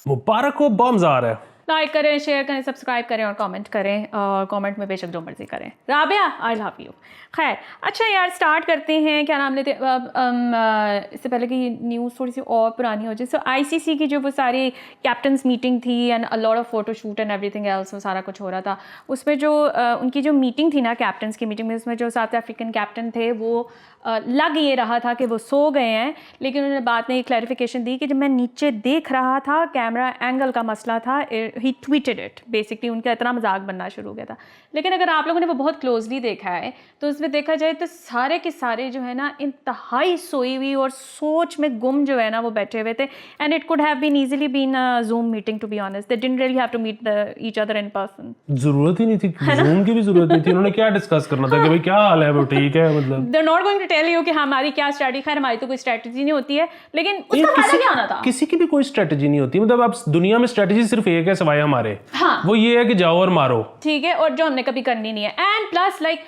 मुबारक हो, बॉम्ब्स आ रहा है। लाइक करें, शेयर करें, सब्सक्राइब करें और कमेंट करें। कमेंट में बेशक जो मर्जी करें। Rabia, I love you. खैर, अच्छा यार, स्टार्ट करते हैं। क्या नाम लेते इससे पहले कि न्यूज़ थोड़ी सी और पुरानी हो जाए। सो आईसीसी की जो वो सारी कैप्टन्स मीटिंग थी and a lot of photo shoot and everything else, वो सारा कुछ हो रहा था। उसमें जो उनकी जो मीटिंग थी ना, कैप्टन्स की मीटिंग में, उसमें जो साउथ अफ्रीकन कैप्टन थे वो लग ये रहा था कि वो सो गए हैं, लेकिन उन्होंने बाद में एक क्लैरिफिकेशन दी कि जब मैं नीचे देख रहा था, कैमरा एंगल का मसला था। ही ट्वीटेड इट, बेसिकली उनका इतना मजाक बनना शुरू हो गया था। लेकिन अगर आप लोगों ने वो बहुत क्लोजली देखा है तो उसमें देखा जाए तो सारे के सारे जो है ना, इंतहाई सोई हुई और सोच में गुम जो है ना, वो बैठे हुए थे। And it could have been easily been a Zoom meeting, to be honest. They didn't really have to meet each other in person. जरूरत ही नहीं थी, जूम की भी जरूरत नहीं थी। उन्होंने क्या डिस्कस करना था कि भाई क्या हाल है, वो ठीक है, मतलब they are not going to tell you कि हमारी क्या स्ट्रेटजी। खैर, हमारी तो कोई स्ट्रेटजी नहीं होती है, लेकिन उसका फायदा क्या आना था? किसी की भी कोई स्ट्रेटजी नहीं होती। मतलब अब दुनिया में स्ट्रेटजी सिर्फ एक है सिवाय हमारे, हाँ, वो ये है कि जाओ और मारो, ठीक है, और जो हमने कभी करनी नहीं है। एंड प्लस लाइक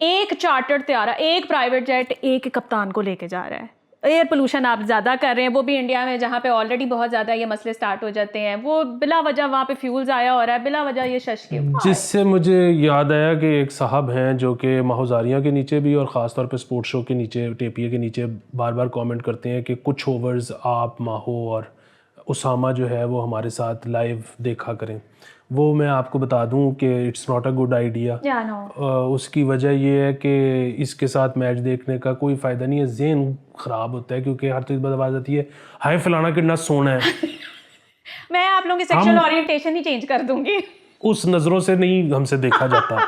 एक चार्टर्ड तैयारा, एक प्राइवेट जेट एक कप्तान को लेके जा रहा है। एयर पोल्यूशन आप ज़्यादा कर रहे हैं, वो भी इंडिया में जहाँ पे ऑलरेडी बहुत ज़्यादा ये मसले स्टार्ट हो जाते हैं। वो बिला वजह वहाँ पे फ्यूल ज़ाया हो रहा है, बिला वजह ये शश की। जिससे मुझे याद आया कि एक साहब हैं जो कि माहौजारियाँ के नीचे भी और ख़ास तौर पे स्पोर्ट्स शो के नीचे, टेपिए के नीचे बार बार कमेंट करते हैं कि कुछ ओवर्स आप, माहो और उसामा जो है वो हमारे साथ लाइव देखा करें। वो मैं आपको बता दूं कि it's not a good idea. उसकी वजह ये है कि इसके साथ मैच देखने का कोई फ़ायदा नहीं है, ज़हन ख़राब होता है, क्योंकि हर चीज़ आवाज़ आती है हाय फलाना कितना सोना है। मैं आप लोगों की सेक्सुअल ओरिएंटेशन ही चेंज कर दूंगी। उस नज़रों से नहीं हमसे देखा जाता।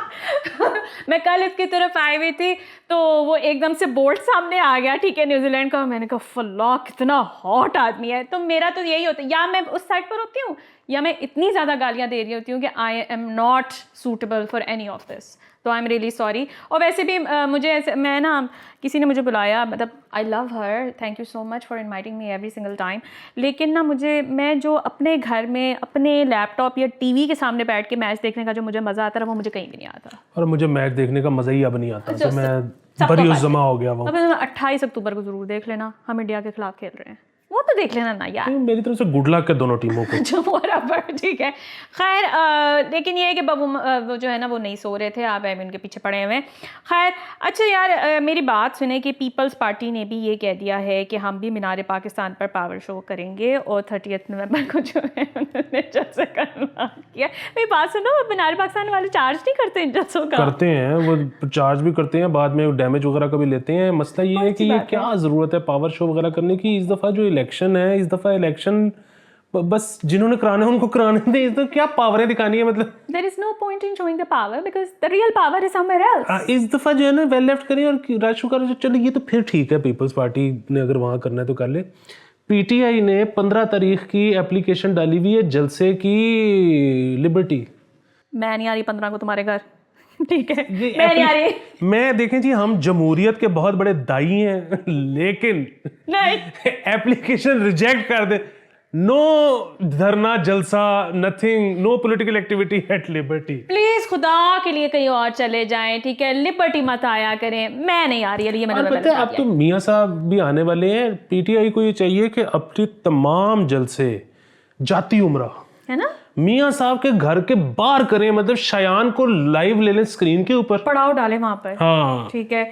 मैं कल इसकी तरफ आई हुई थी तो वो एकदम से बोल्ट सामने आ गया, ठीक है, न्यूजीलैंड का। मैंने कहा फल्ला कितना हॉट आदमी है। तो मेरा तो यही होता है, या मैं उस साइड पर होती हूँ या मैं इतनी ज़्यादा गालियाँ दे रही होती हूँ कि I am not suitable for any of this. तो आई एम रियली सॉरी। और वैसे भी मुझे ऐसे, मैं ना, किसी ने मुझे बुलाया, मतलब I love her, thank you so much for inviting me every single time. लेकिन ना मैं जो अपने घर में अपने लैपटॉप या टीवी के सामने बैठ के मैच देखने का जो मुझे मज़ा आता है, वो मुझे कहीं भी नहीं आता। और मुझे मैच देखने का मज़ा ही अब नहीं आता। तो मैं बड़ी जमा हो गया वो। अब 28 अक्टूबर को ज़रूर देख लेना, हम इंडिया के खिलाफ खेल रहे हैं, वो तो देख लेना ना यार। मेरी तरफ से गुड लक है दोनों टीमों को। ठीक है। खैर, लेकिन ये है कि बाबू वो जो है ना, वो नहीं सो रहे थे, आप उनके पीछे पड़े हुए हैं। खैर, अच्छा यार, मेरी बात सुने कि पीपल्स पार्टी ने भी ये कह दिया है कि हम भी मीनार पाकिस्तान पर पावर शो करेंगे और 30 नवंबर को जो है उन्होंने जलसे करना किया। मेरी बात सुनो, मीनार पाकिस्तान वाले चार्ज नहीं करते इन जलसों का? करते हैं, वो चार्ज भी करते हैं, बाद में डैमेज वगैरह का भी लेते हैं। मसला ये है कि ये क्या ज़रूरत है पावर शो वगैरह करने की। इस दफ़ा जो इलेक्शन है, इस दफ़ा इलेक्शन बस जिन्होंने कराने उनको कराने दें, तो क्या पावरें दिखानी है? मतलब there is no point in showing the power because the real power is somewhere else. इस दफ़ा जो है ना वेल लेफ्ट करें और राशु का चलो, ये तो फिर ठीक है, पीपल्स पार्टी ने अगर वहाँ करना है तो कर ले। पीटीआई ने 15 तारीख की एप्लीकेशन डाली हुई है जलसे की लिबर्टी। मैं नहीं आ रही 15 को तुम्हारे घर, ठीक है, मैं नहीं आ रही। मैं देखें जी, हम जमहूरियत के बहुत बड़े दाई हैं, लेकिन नहीं, एप्लीकेशन रिजेक्ट कर दे। नो धरना, जलसा, nothing, no political activity at liberty. Please खुदा के लिए कहीं और चले जाएं, ठीक है, लिबर्टी मत आया करें। मैं नहीं आ रही, ये मैंने पता है, अब तो मियाँ साहब भी आने वाले हैं। पीटीआई को ये चाहिए कि अपनी तमाम जलसे जाती उम्रा, है ना, मियाँ साहब के घर के बाहर करें। मतलब शयान को लाइव ले लें स्क्रीन के ऊपर, पड़ाव डालें वहां पर। हाँ, ठीक है।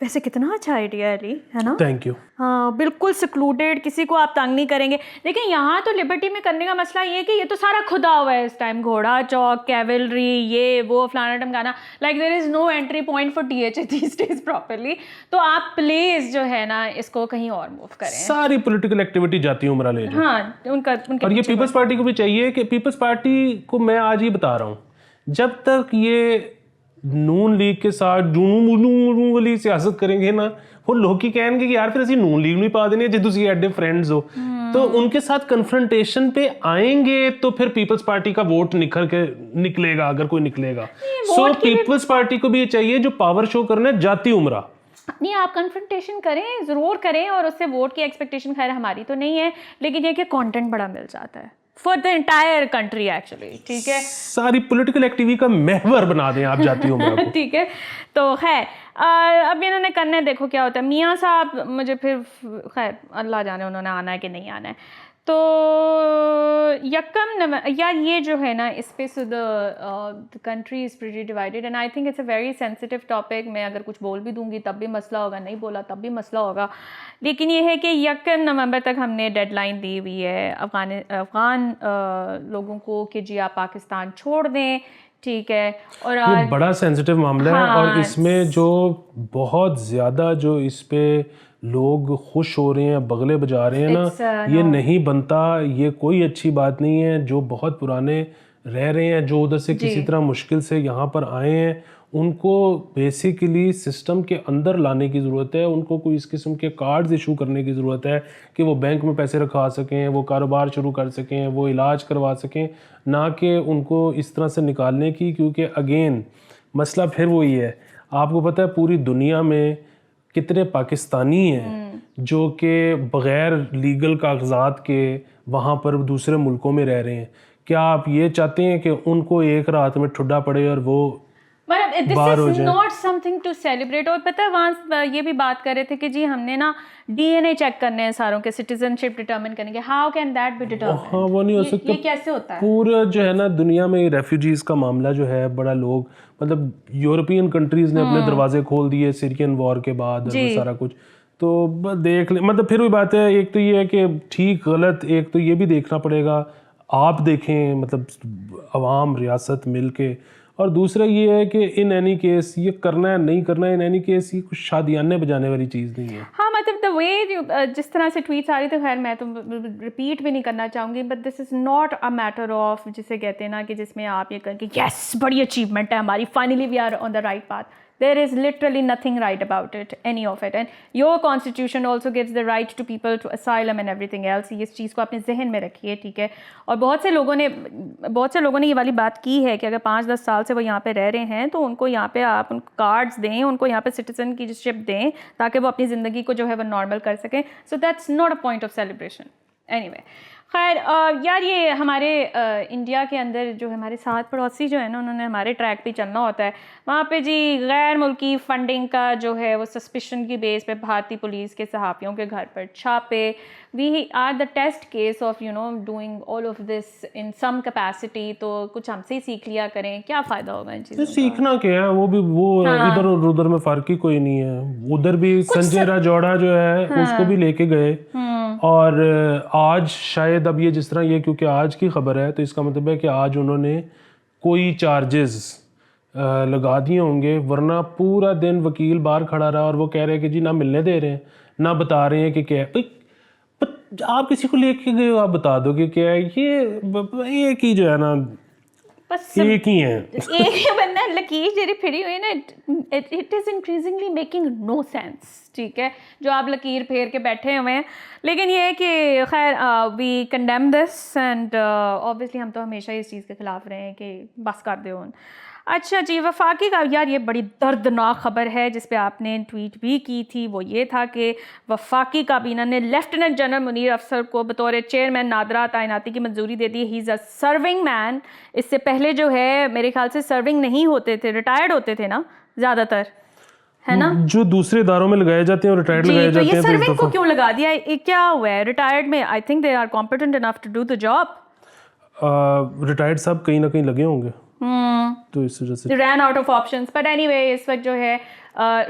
वैसे कितना अच्छा आइडिया है अली, है ना? Thank you. हाँ, बिल्कुल सिक्लूडेड, किसी को आप तंग नहीं करेंगे। लेकिन यहाँ तो लिबर्टी में करने का मसला ये है कि ये तो सारा खुदा हुआ है इस टाइम। घोड़ा चौक, कैवलरी, ये वो फलाना टमकाना, like there is no entry point for the these days properly. तो आप प्लीज जो है ना, इसको कहीं और मूव करें। सारी पॉलिटिकल एक्टिविटी जाती उम्रा ले जाए। हाँ, उनके और ये पीपल्स पार्टी को भी चाहिए कि पीपल्स पार्टी को मैं आज ही बता रहा हूँ, जब तक ये नून लीग के साथ जूनू वाली सियासत करेंगे ना, वो लोग ही कहेंगे कि यार फिर असं नून लीग नहीं पा देने जो तुम एडे फ्रेंड्स हो। तो उनके साथ कन्फ्रंटेशन पे आएंगे तो फिर पीपल्स पार्टी का वोट निखर के निकलेगा, अगर कोई निकलेगा। सो पीपल्स पार्टी को भी ये चाहिए जो पावर शो करना है जाती उम्रा। नहीं, आप कन्फ्रंटेशन करें, ज़रूर करें, और उससे वोट की एक्सपेक्टेशन खैर हमारी तो नहीं है, लेकिन ये कि कंटेंट बड़ा मिल जाता है for the entire country actually, ठीक है। सारी पॉलिटिकल एक्टिविटी का महवर बना दें आप जाती उम्रा को। ठीक है। तो है, अब इन्होंने करने देखो क्या होता है। मियाँ साहब मुझे फिर खैर अल्लाह जाने उन्होंने आना है कि नहीं आना है। तो यार ये जो है ना इस पे the country is pretty divided and I think it's a very sensitive topic. मैं अगर कुछ बोल भी दूंगी तब भी मसला होगा, नहीं बोला तब भी मसला होगा। लेकिन ये है कि 1 नवंबर तक हमने डेडलाइन दी हुई है अफ़गान लोगों को कि जी आप पाकिस्तान छोड़ दें, ठीक है। और ये बड़ा सेंसिटिव मामला है और हाँ, इसमें जो बहुत ज़्यादा जो इस पे लोग खुश हो रहे हैं, बगले बजा रहे हैं ना, ये नहीं बनता, ये कोई अच्छी बात नहीं है। जो बहुत पुराने रह रहे हैं, जो उधर से किसी तरह मुश्किल से यहाँ पर आए हैं, उनको बेसिकली सिस्टम के अंदर लाने की ज़रूरत है। उनको कोई इस किस्म के कार्ड्स इशू करने की ज़रूरत है कि वो बैंक में पैसे रखवा सकें, वो कारोबार शुरू कर सकें, वो इलाज करवा सकें, ना कि उनको इस तरह से निकालने की। क्योंकि अगेन मसला फिर वही है, आपको पता है पूरी दुनिया में कितने पाकिस्तानी हैं जो कि बग़ैर लीगल कागजात के वहाँ पर दूसरे मुल्कों में रह रहे हैं। क्या आप ये चाहते हैं कि उनको एक रात में ठुड्डा पड़े और वो this is not something to celebrate. और पता है वहाँ ये भी बात कर रहे थे कि जी हमने ना DNA चेक करने हैं सारों के, सिटीजनशिप डिटरमिन करने के। How can that B determine? हाँ वो नहीं हो सकता। ये कैसे होता है? पूरा जो है ना दुनिया में रेफ्यूजीज का मामला जो है बड़ा लोग मतलब यूरोपियन कंट्रीज ने अपने दरवाजे खोल दिए सीरियन वॉर के बाद और वो सारा कुछ। तो देख ले मतलब फिर वही बात है, एक तो ये है कि ठीक गलत, एक तो ये भी देखना पड़ेगा, आप देखें मतलब अवाम रियासत मिल के। और दूसरा ये है कि इन एनी केस ये करना है नहीं करना है, इन एनी केस ये कुछ शादियाने बजाने वाली चीज़ नहीं है। हाँ मतलब द वे जिस तरह से ट्वीट्स आ रही थी, खैर मैं तो रिपीट भी नहीं करना चाहूँगी, but this is not a matter of जिसे कहते हैं ना कि जिसमें आप ये कहें कि यस बड़ी अचीवमेंट है हमारी, finally we are on the right path. There is literally nothing right about it, any of it. And your constitution also gives the right to people to asylum and everything else. ये इस चीज़ को अपने जहन में रखिए, ठीक है। और बहुत से लोगों ने ये वाली बात की है कि अगर 5-10 साल से वो यहाँ पे रह रहे हैं तो उनको यहाँ पे आप उनको कार्ड्स दें, उनको यहाँ पे सिटीजन की शिप दें ताकि वो अपनी ज़िंदगी को जो है वो नॉर्मल कर सकें। So that's not a point of celebration anyway. खैर यार ये हमारे इंडिया के अंदर जो हमारे साथ पड़ोसी जो है ना, उन्होंने हमारे ट्रैक पे चलना होता है। वहाँ पे जी गैर मुल्की फंडिंग का जो है वो सस्पिशन की बेस पे भारतीय पुलिस के सहाफ़ियों के घर पर छापे। We are the test case of you know doing all of this in some capacity. तो कुछ हमसे ही सीख लिया करें, क्या फ़ायदा होगा इन चीज़ों का? सीखना क्या है, वो भी वो इधर और उधर में फ़र्क ही कोई नहीं है। उधर भी संजय राजौड़ा जो है उसको भी लेके गए और आज शायद अब ये जिस तरह ये क्योंकि आज की खबर है तो इसका मतलब है कि आज उन्होंने कोई चार्जेस लगा दिए होंगे, वरना पूरा दिन वकील बाहर खड़ा रहा और वो कह रहे हैं कि जी ना मिलने दे रहे हैं ना बता रहे हैं कि क्या है। आप किसी को लेके गए हो, आप बता दो कि क्या है। ये एक ही जो है ना बस एक ही है, एक ही बंदा लकीर जरी फिरी हुई ना, it is increasingly making no sense, ठीक है, जो आप लकीर फेर के बैठे हुए हैं। लेकिन ये है कि खैर we condemn this and obviously हम तो हमेशा इस चीज़ के ख़िलाफ़ रहे हैं कि बस कर दो। अच्छा जी, वफाकी का यार ये बड़ी दर्दनाक ख़बर है जिस पे आपने ट्वीट भी की थी। वो ये था कि वफाकी काबीना ने लेफ्टिनेंट जनरल मुनीर अफसर को बतौर चेयरमैन नादरा तैनाती की मंजूरी दे दी। He is a serving man. इससे पहले जो है मेरे ख्याल से सर्विंग नहीं होते थे, रिटायर्ड होते थे ना ज़्यादातर, है ना? जो दूसरे इदारों में लगाए जाते हैं और रिटायर्ड लगाए जाते हैं। तो ये सर्विंग को क्यों लगा दिया? क्या हुआ है रिटायर्ड में? I think they are competent enough to do the job. Retired साहब कहीं ना कहीं लगे होंगे तो इस वजह से ran out of options, but anyway इस वक्त जो है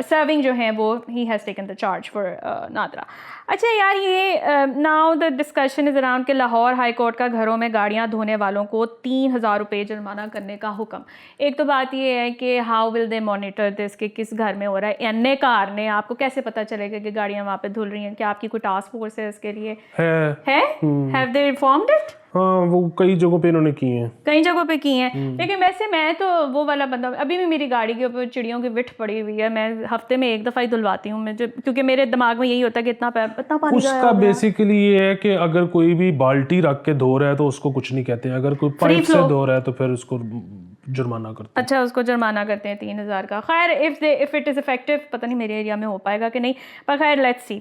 सर्विंग जो है वो he has taken the charge for NADRA. अच्छा यार ये now the discussion is around कि लाहौर हाई कोर्ट का घरों में गाड़ियाँ धोने वालों को 3,000 रुपये जुर्माना करने का हुक्म। एक तो बात ये है कि how will they monitor this कि किस घर में हो रहा है। एन कार ने आपको कैसे पता चलेगा कि गाड़ियाँ वहाँ पे धुल रही हैं? क्या आपकी कोई टास्क फोर्स है इसके लिए? है? Have they informed it? हाँ वो कई जगहों पे इन्होंने की हैं, कई जगहों पे की हैं। लेकिन वैसे मैं तो वो वाला बंदा, अभी भी मेरी गाड़ी के ऊपर चिड़ियों की विठ पड़ी हुई है। मैं हफ्ते में एक दफ़ा ही धुलवाती हूँ मैं, क्योंकि मेरे दिमाग में यही होता है कि इतना पानी उसका बेसिकली ये है कि अगर कोई भी बाल्टी रख के धो रहा है तो उसको कुछ नहीं कहते हैं, अगर कोई पाइप से धो रहा है तो फिर उसको जुर्माना करते हैं। अच्छा, उसको जुर्माना करते हैं 3,000 का। खैर इफ़ इट इज़ इफ़ेक्टिव, पता नहीं मेरे एरिया में हो पाएगा कि नहीं, पर खैर लेट्स सी।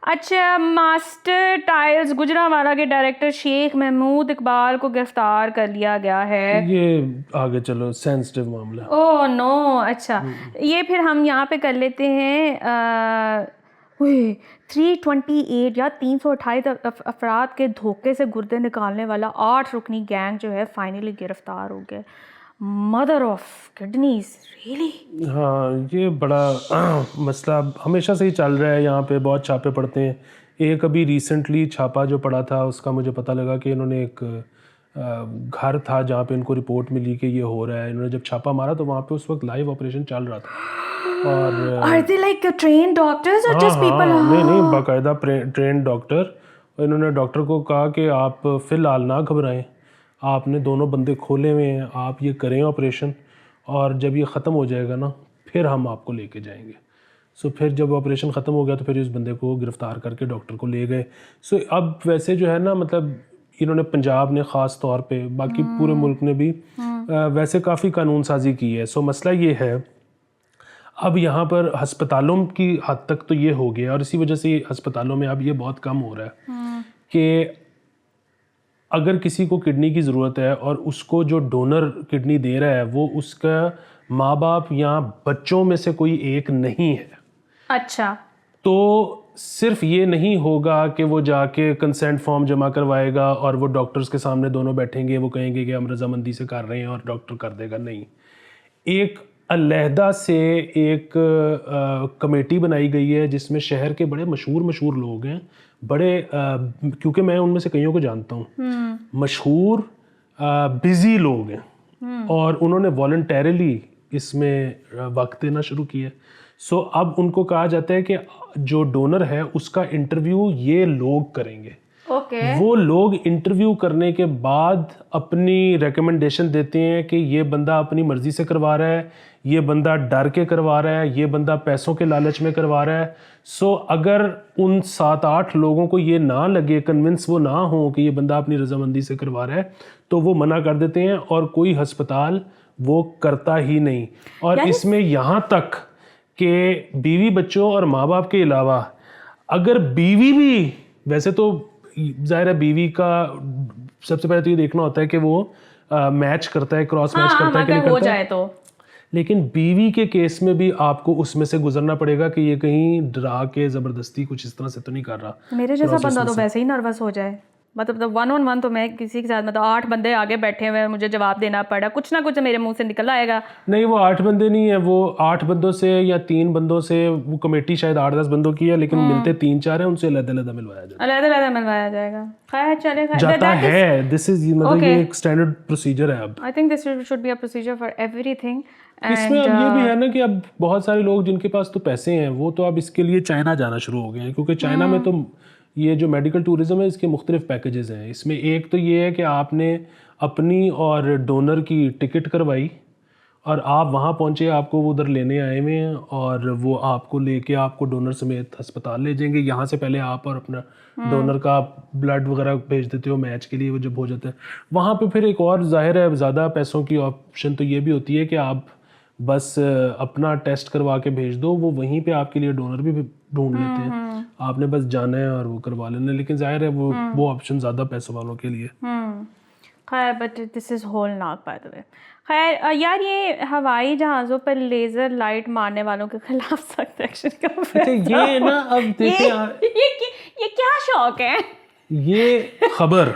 अच्छा, मास्टर टाइल्स गुजरांवाला के डायरेक्टर शेख महमूद इकबाल को गिरफ्तार कर लिया गया है। ये आगे चलो, सेंसिटिव मामला। ओह नो, अच्छा ये फिर हम यहाँ पे कर लेते हैं। 328 या 328 अफराद के धोखे से गुर्दे निकालने वाला 8 रुकनी गैंग जो है फाइनली गिरफ्तार हो गया। Mother of kidneys, really? हाँ, ये बड़ा मसला हमेशा से ही चल रहा है, यहाँ पे बहुत छापे पड़ते हैं। एक अभी रिसेंटली छापा जो पड़ा था उसका मुझे पता लगा कि इन्होंने एक घर था जहाँ पे इनको रिपोर्ट मिली कि ये हो रहा है। इन्होंने जब छापा मारा तो वहाँ पे उस वक्त लाइव ऑपरेशन चल रहा था। और are they like trained doctors और जस्ट पीपल? नहीं, बाकायदा ट्रेन डॉक्टर। और इन्होंने डॉक्टर को कहा कि आप फ़िलहाल ना घबराएं, आपने दोनों बंदे खोले हुए हैं, आप ये करें ऑपरेशन, और जब ये ख़त्म हो जाएगा ना फिर हम आपको लेके जाएंगे। सो फिर जब ऑपरेशन ख़त्म हो गया तो फिर उस बंदे को गिरफ़्तार करके डॉक्टर को ले गए। सो अब वैसे जो है ना, मतलब इन्होंने पंजाब ने ख़ास तौर पे, बाकी पूरे मुल्क ने भी वैसे काफ़ी कानून साजी की है। सो मसला ये है, अब यहाँ पर हस्पतालों की हद तक तो ये हो गया, और इसी वजह से हस्पतालों में अब ये बहुत कम हो रहा है कि अगर किसी को किडनी की ज़रूरत है और उसको जो डोनर किडनी दे रहा है वो उसका माँ बाप या बच्चों में से कोई एक नहीं है, अच्छा, तो सिर्फ ये नहीं होगा कि वो जाके कंसेंट फॉर्म जमा करवाएगा और वो डॉक्टर्स के सामने दोनों बैठेंगे, वो कहेंगे कि हम रजामंदी से कर रहे हैं और डॉक्टर कर देगा। नहीं, एक अलहदा से एक कमेटी बनाई गई है जिसमें शहर के बड़े मशहूर लोग हैं, बड़े क्योंकि मैं उनमें से कईयों को जानता हूँ, मशहूर बिजी लोग हैं, और उन्होंने वॉलंटरली इसमें वक्त देना शुरू किया। सो अब उनको कहा जाता है कि जो डोनर है उसका इंटरव्यू ये लोग करेंगे। ओके। वो लोग इंटरव्यू करने के बाद अपनी रिकमेंडेशन देते हैं कि ये बंदा अपनी मर्जी से करवा रहा है, ये बंदा डर के करवा रहा है, ये बंदा पैसों के लालच में करवा रहा है। सो अगर उन 7-8 लोगों को ये ना लगे, कन्विंस वो ना हो कि ये बंदा अपनी रजामंदी से करवा रहा है, तो वो मना कर देते हैं और कोई हस्पताल वो करता ही नहीं। और इसमें यहाँ तक कि बीवी बच्चों और माँ बाप के अलावा अगर बीवी भी, वैसे तो ज़ाहिर है बीवी का सबसे पहले तो ये देखना होता है कि वो मैच करता है, क्रॉस मैच करता है कि नहीं हो करता जाए तो। लेकिन बीवी के केस में भी आपको उसमें से गुजरना पड़ेगा कि ये कहीं डरा के ज़बरदस्ती कुछ इस तरह से तो नहीं कर रहा। मेरे जैसा बंदा तो वैसे ही नर्वस हो जाए, मतलब 1-on-1 तो मैं किसी के साथ, मतलब 8 बंदे आगे बैठे हुए हैं, मुझे जवाब देना पड़ा, कुछ ना कुछ मेरे मुंह से निकल आएगा। नहीं, वो 8 बंदे नहीं है, वो 8 बंदों से या 3 बंदों से, वो कमेटी शायद 8-10 बंदों की है, लेकिन मिलते 3-4 हैं, उनसे अलग-अलग मिलवाया जाएगा। अलग-अलग मिलवाया जाएगा। खैर चले, जाता है, दिस इज मतलब ये एक स्टैंडर्ड प्रोसीजर है। अब I think this should be a procedure for everything. इसमें अब ये भी है ना कि अब बहुत सारे लोग जिनके पास तो पैसे हैं वो तो अब इसके लिए चाइना जाना शुरू हो गए हैं, क्योंकि चाइना में तो ये जो मेडिकल टूरिज्म है इसके मुख्तलिफ पैकेजेस हैं। इसमें एक तो ये है कि आपने अपनी और डोनर की टिकट करवाई और आप वहाँ पहुँचे, आपको वो उधर लेने आए हुए हैं और वो आपको लेके आपको डोनर समेत अस्पताल ले जाएंगे। यहाँ से पहले आप और अपना डोनर का ब्लड वगैरह भेज देते हो मैच के लिए, वो जब हो जाता है वहाँ पे फिर एक और ज़ाहिर है ज़्यादा पैसों की ऑप्शन तो ये भी होती है कि आप बस अपना टेस्ट करवा के भेज दो, वो वहीं पे आपके लिए डोनर भी ढूंढ लेते हैं, आपने बस जाना है और वो करवा लेना। लेकिन जाहिर है वो ऑप्शन ज़्यादा पैसों वालों के लिए। खैर but this is whole not by the way. खैर यार, ये हवाई जहाज़ों पर लेज़र लाइट मारने वालों के खिलाफ सख्त एक्शन का अच्छा, ये ना अब देखिए ये क्या शौक है? ये खबर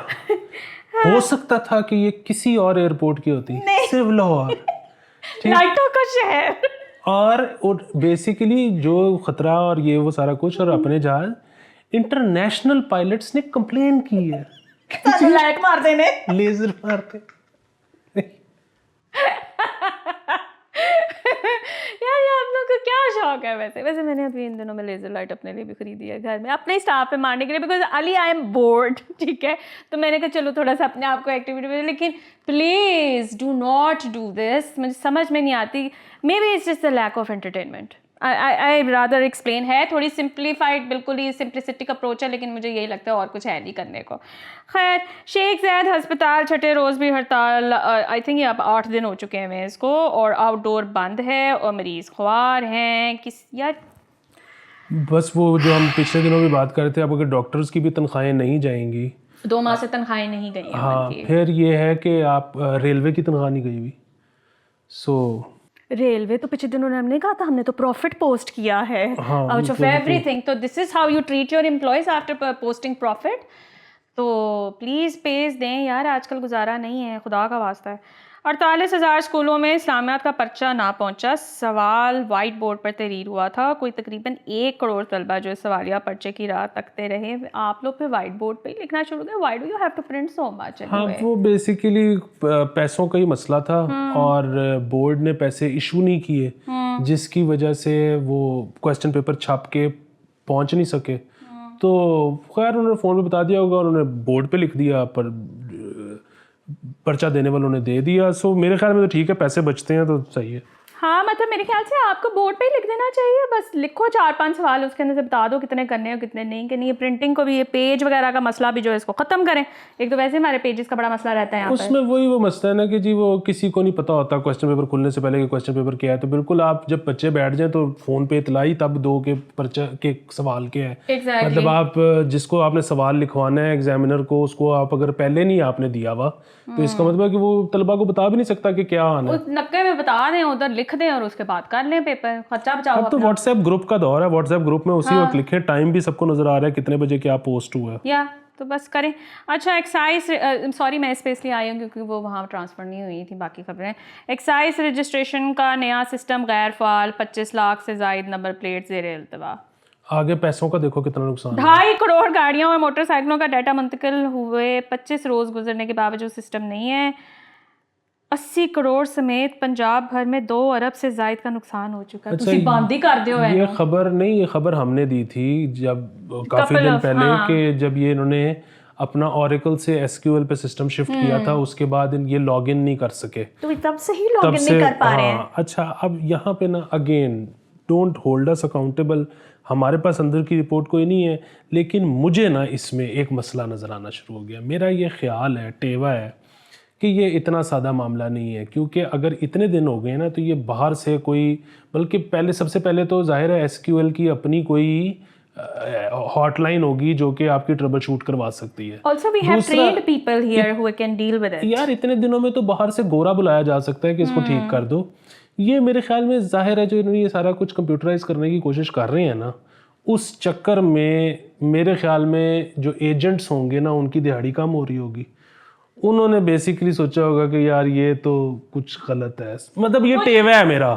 हो सकता था कि ये किसी और एयरपोर्ट की होती, सिर्फ लाहौर, लाइटों का शहर, और बेसिकली जो खतरा और ये वो सारा कुछ, और अपने जहाज इंटरनेशनल पायलट्स ने कंप्लेन की है लाइट मार देने, लेजर मारते। यार ये आप लोग को क्या शौक है? वैसे मैंने अभी इन दिनों में लेजर लाइट अपने लिए भी खरीदी है घर में, अपने स्टाफ पे मारने के लिए, because Ali I am board, ठीक है, तो मैंने कहा चलो थोड़ा सा अपने आप को एक्टिविटी में। लेकिन please do not do this, मुझे समझ में नहीं आती। Maybe it's just the lack of entertainment, I rather explain है, थोड़ी सिंप्लीफाइड, बिल्कुल ही सिंप्लिसिटिक अप्रोच है, लेकिन मुझे यही लगता है और कुछ है नहीं करने को। खैर, शेख ज़ैद हस्पताल छठे रोज़ भी हड़ताल, आई थिंक ये अब 8 दिन हो चुके हैं इसको, और आउटडोर बंद है और मरीज़ ख्वार हैं। किस यार बस वो जो हम पिछले दिनों भी बात कर रहे थे, अब अगर डॉक्टर्स की भी तनख्वाहें नहीं जाएंगी, 2 माह से तनख्वाहें नहीं गई हैं हाँ, उनकी। फिर ये है कि आप रेलवे की तनख्वाह नहीं गई हुई, सो रेलवे तो पिछले दिनों हमने कहा था, हमने तो प्रॉफिट पोस्ट किया है आउट ऑफ एवरीथिंग। तो this is how you treat your employees after posting profit. तो प्लीज़ पेज दें यार, आजकल गुजारा नहीं है, खुदा का वास्ता है। 48,000 स्कूलों में इस्लामियात का पर्चा ना पहुंचा, सवाल वाइट बोर्ड पर तहरीर हुआ था। कोई तकरीबन 1 करोड़ तलबा जो सवालिया पर्चे की राह तकते रहे, आप लोग फिर वाइट बोर्ड पे ही लिखना शुरू करें। Why do you have to print so much? हाँ, वो बेसिकली पैसों का ही मसला था और बोर्ड ने पैसे इशू नहीं किए, जिसकी वजह से वो क्वेश्चन पेपर छाप के पहुंच नहीं सके। तो खैर उन्होंने फ़ोन पे बता दिया होगा, उन्होंने बोर्ड पे लिख दिया, पर पर्चा देने वालों ने दे दिया। सो मेरे ख्याल में तो ठीक है, पैसे बचते हैं तो सही है। हाँ, मतलब मेरे ख्याल से आपको बोर्ड पे ही लिख देना चाहिए, बस लिखो 4-5 सवाल, उसके अंदर से बता दो कितने करने हैं कितने नहीं करने। ये प्रिंटिंग को भी, ये पेज वगैरह का मसला भी जो है इसको ख़त्म करें। एक तो वैसे हमारे पेजेस का बड़ा मसला रहता है यहाँ पर। उसमें वही वो मसला है ना कि जी वो किसी को नहीं पता होता क्वेश्चन पेपर खुलने से पहले कि क्वेश्चन पेपर क्या है। तो बिल्कुल आप जब बच्चे बैठ जाएं तो फ़ोन पे इतलाई तब दो के पर्चा के सवाल के हैं। Exactly. मतलब आप जिसको आपने सवाल लिखवाना है एग्जामिनर को, उसको आप अगर पहले नहीं आपने दिया हुआ तो इसका मतलब है कि वो तलबा को बता भी नहीं सकता कि क्या आना है। उस नक्के में बता दें, उधर लिख दें और उसके बाद कर लें पेपर, खर्चा बचाओ। अब तो व्हाट्सएप ग्रुप का दौर है, व्हाट्सएप ग्रुप में उसी वक्त लिखें, टाइम भी सबको नजर आ रहा है कितने बजे क्या पोस्ट हुआ है। या तो बस करें। अच्छा, एक्साइज, सॉरी मैं इस पे इसलिए आई हूँ क्योंकि वो वहाँ ट्रांसफ़र नहीं हुई थी बाकी खबरें। एक्साइज रजिस्ट्रेशन का नया सिस्टम गैर फाल, 25 लाख से ज़ायद नंबर प्लेट ज़ेरे इल्तवा। आगे पैसों का देखो कितना नुकसान है। 2.5 करोड़ गाड़ियों और मोटरसाइकिलों का डाटा मुंतकिल हुए, 25 रोज़ गुजरने के बावजूद सिस्टम नहीं है। 80 करोड़ समेत पंजाब भर में 2 अरब से ज़ायद का नुकसान हो चुका है। अच्छा, तुसी बंद ही कर दियो। ये खबर नहीं, ये खबर हमने दी थी जब काफ़ी दिन पहले कि जब ये इन्होंने अपना ओरेकल से एसक्यूएल पे सिस्टम शिफ्ट किया था, उसके बाद ये लॉगिन नहीं कर सके, तो तब से ही लॉगिन नहीं कर पा रहे हैं। अच्छा, अब यहाँ पे ना again don't hold us accountable, हमारे पास अंदर की रिपोर्ट कोई नहीं है, लेकिन मुझे ना इसमें एक मसला नज़र आना शुरू हो गया। मेरा ये ख्याल है, टेवा है कि ये इतना सादा मामला नहीं है, क्योंकि अगर इतने दिन हो गए ना तो ये बाहर से कोई, बल्कि पहले सबसे पहले तो जाहिर है एसक्यूएल की अपनी कोई हॉटलाइन होगी जो कि आपकी ट्रबल शूट करवा सकती है। Also we have trained people here who can deal with it. यार इतने दिनों में तो बाहर से गोरा बुलाया जा सकता है कि इसको ठीक कर दो। ये मेरे ख्याल में जाहिर है जो इन्होंने ये सारा कुछ कंप्यूटराइज करने की कोशिश कर रहे हैं ना, उस चक्कर में मेरे ख्याल में जो एजेंट्स होंगे ना उनकी दिहाड़ी कम हो रही होगी। उन्होंने बेसिकली सोचा होगा कि यार ये तो कुछ गलत है, मतलब ये टेवा है मेरा।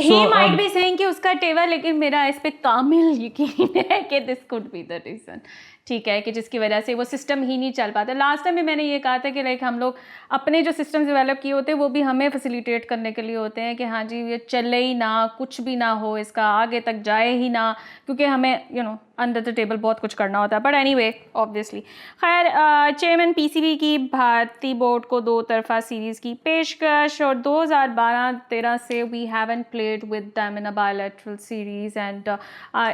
He might be saying कि उसका टेवा, लेकिन मेरा इस पे कामिल यकीन है कि this could be the reason, ठीक है, कि जिसकी वजह से वो सिस्टम ही नहीं चल पाता। लास्ट टाइम भी मैंने ये कहा था कि लाइक हम लोग अपने जो सिस्टम्स डेवलप किए होते हैं वो भी हमें फैसिलिटेट करने के लिए होते हैं कि हाँ जी ये चले ही ना, कुछ भी ना हो, इसका आगे तक जाए ही ना, क्योंकि हमें अंडर द टेबल बहुत कुछ करना होता है। But anyway obviously. खैर, चेयरमैन पीसीबी की भारतीय बोर्ड को 2 तरफा सीरीज़ की पेशकश, और 2012-13 से we haven't played with them in a bilateral series. And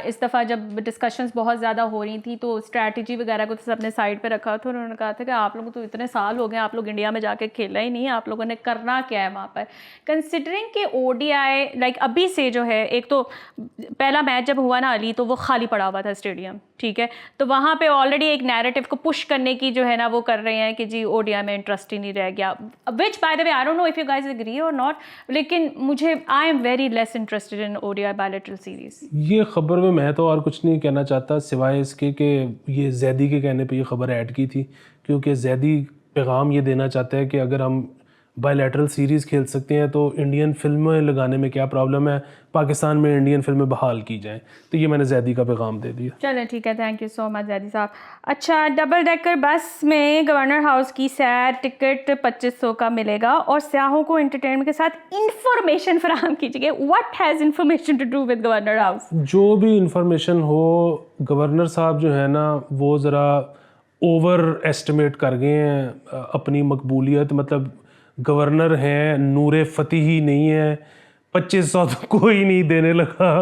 इस दफ़ा जब डिस्कशंस बहुत ज़्यादा हो रही थी तो स्ट्रैटेजी वगैरह को तो अपने साइड पे रखा था। उन्होंने कहा था कि आप लोगों को तो इतने साल हो गए, आप लोग इंडिया में जाके खेला ही नहीं, आप लोगों ने करना क्या है वहाँ पर। कंसिडरिंग कि ओडीआई लाइक अभी से जो है, एक तो पहला मैच जब हुआ ना अली, तो वो खाली पड़ा हुआ था स्टेडियम, ठीक है, तो वहाँ पे ऑलरेडी एक नैरेटिव को पुश करने की जो है ना वो कर रहे हैं कि जी ओडीआई में इंटरेस्ट ही नहीं रह गया, which by the way I don't know if you guys agree or not, लेकिन मुझे I am very less interested in ODI bilateral series. ये खबर में मैं तो और कुछ नहीं कहना चाहता सिवाय इसके कि ये जैदी के कहने पे ये खबर ऐड की थी, क्योंकि जैदी पैगाम ये देना चाहता है कि अगर हम बायलैटरल सीरीज़ खेल सकते हैं तो इंडियन फिल्में लगाने में क्या प्रॉब्लम है, पाकिस्तान में इंडियन फिल्में बहाल की जाएं। तो ये मैंने जैदी का पैगाम दे दिया। चलें ठीक है, thank you so much Zaidi साहब। अच्छा, डबल डेकर बस में गवर्नर हाउस की सैर टिकट 2500 का मिलेगा और सयाहों को एंटरटेनमेंट के साथ इंफॉर्मेशन फराहम कीजिए। What has information to do with governor house? जो भी इंफॉर्मेशन हो, गवर्नर साहब जो है ना वो ज़रा ओवर एस्टिमेट कर गए हैं अपनी मकबूलियत। मतलब गवर्नर हैं, नूरे फतेही नहीं है, 2500 तो कोई नहीं देने लगा।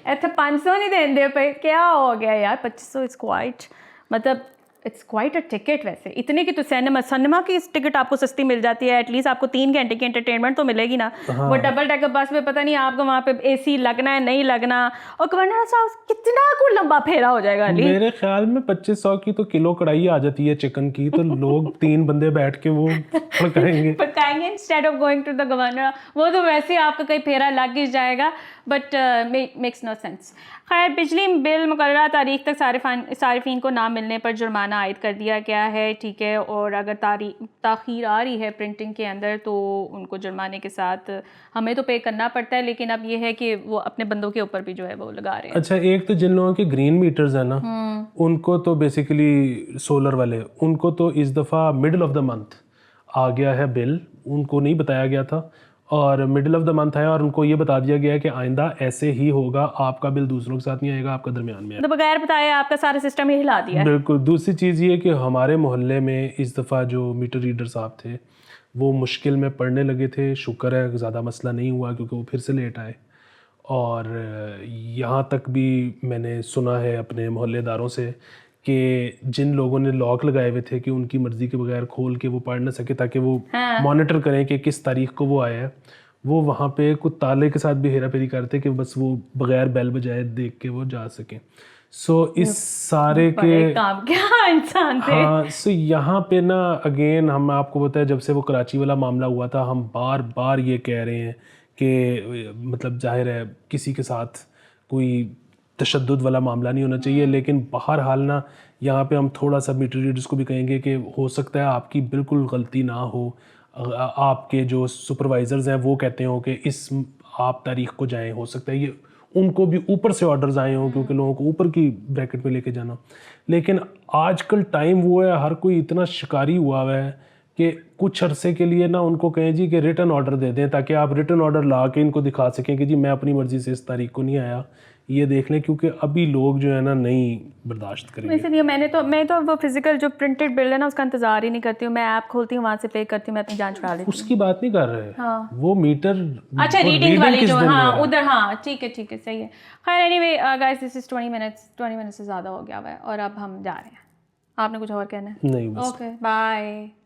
ਇੱਥੇ 500 नहीं देंदे पे, क्या हो गया यार? 2500 इज क्वाइट, मतलब इट्स क्वाइट अ टिकट। वैसे इतने की तो सिनेमा की टिकट आपको सस्ती मिल जाती है, एटलीस्ट आपको 3 घंटे की एंटरटेनमेंट तो मिलेगी ना। वो डबल डेकर बस में पता नहीं आपको वहाँ पे एसी लगना है नहीं लगना, और गवर्नर साहब कितना को लंबा फेरा हो जाएगा अली। मेरे ख्याल में 2500 की तो किलो कढ़ाई आ जाती है चिकन की, तो लोग 3 बंदे बैठ के वो पकाएंगे instead of going to the governor. वो तो वैसे ही आपका कहीं फेरा लग ही जाएगा, बट मेक्स नो सेंस। खैर, बिजली बिल मुकर्ररा तारीख तक सारिफीन को ना मिलने पर जुर्माना आयद कर दिया गया है, ठीक है। और अगर ताख़ीर आ रही है प्रिंटिंग के अंदर तो उनको जुर्माने के साथ हमें तो पे करना पड़ता है, लेकिन अब ये है कि वो अपने बंदों के ऊपर भी जो है वो लगा रहे हैं। अच्छा, एक तो जिन लोगों के ग्रीन मीटर्स है ना, उनको तो बेसिकली सोलर वाले, उनको तो इस दफ़ा मिडल ऑफ द मंथ आ गया है बिल, उनको नहीं बताया गया था और मिडिल ऑफ द मंथ है और उनको ये बता दिया गया है कि आइंदा ऐसे ही होगा, आपका बिल दूसरों के साथ नहीं आएगा, आपका दरमियान में आएगा। तो बगैर बताए आपका सारा सिस्टम ही हिला दिया है। बिल्कुल। दूसरी चीज़ ये कि हमारे मोहल्ले में इस दफ़ा जो मीटर रीडर साहब थे वो मुश्किल में पड़ने लगे थे। शुक्र है ज़्यादा मसला नहीं हुआ क्योंकि वो फिर से लेट आए। और यहाँ तक भी मैंने सुना है अपने मोहल्लेदारों से कि जिन लोगों ने लॉक लगाए हुए थे कि उनकी मर्ज़ी के बगैर खोल के वो पढ़ ना सके ताकि वो मॉनिटर करें कि किस तारीख को वो आया है, वो वहाँ पे कुछ ताले के साथ भी हेरा फेरी करते कि बस वो बगैर बेल बजाए देख के वो जा सकें। सो इस सारे के काम क्या इंसान थे। हाँ, सो यहाँ पे ना अगेन हम आपको बताया, जब से वो कराची वाला मामला हुआ था हम बार बार ये कह रहे हैं कि मतलब जाहिर है किसी के साथ कोई तशद्दुद वाला मामला नहीं होना चाहिए, लेकिन बहरहाल ना यहाँ पे हम थोड़ा सा मीटर रीडर्स को भी कहेंगे कि हो सकता है आपकी बिल्कुल गलती ना हो, आपके जो सुपरवाइज़र्स हैं वो कहते हो कि इस आप तारीख को जाएं, हो सकता है ये उनको भी ऊपर से ऑर्डर्स आए हों क्योंकि लोगों को ऊपर की ब्रैकेट में लेके जाना। लेकिन आजकल टाइम वो है, हर कोई इतना शिकारी हुआ हुआ है कि कुछ अरसे के लिए ना उनको कहें जी कि रिटर्न ऑर्डर दे दें ताकि आप रिटर्न ऑर्डर ला के इनको दिखा सकें कि जी मैं अपनी मर्ज़ी से इस तारीख को नहीं आया, ये देख लें, क्योंकि अभी लोग जो है ना नहीं बर्दाश्त करेंगे। इसलिए मैं तो वो फिजिकल जो प्रिंटेड बिल है ना उसका इंतज़ार ही नहीं करती हूँ। मैं ऐप खोलती हूँ, वहाँ से पे करती हूँ, मैं अपनी जान छुड़ा लेती हूँ। उसकी बात नहीं कर रहे। हाँ। वो मीटर अच्छा, रीडिंग वाली जो, हाँ उधर, हाँ ठीक है सही है। खैर anyway guys, this is 20 minutes से ज़्यादा हो गया हुआ है और अब हम जा रहे हैं। आपने कुछ और कहना है? नहीं, बस ओके बाय।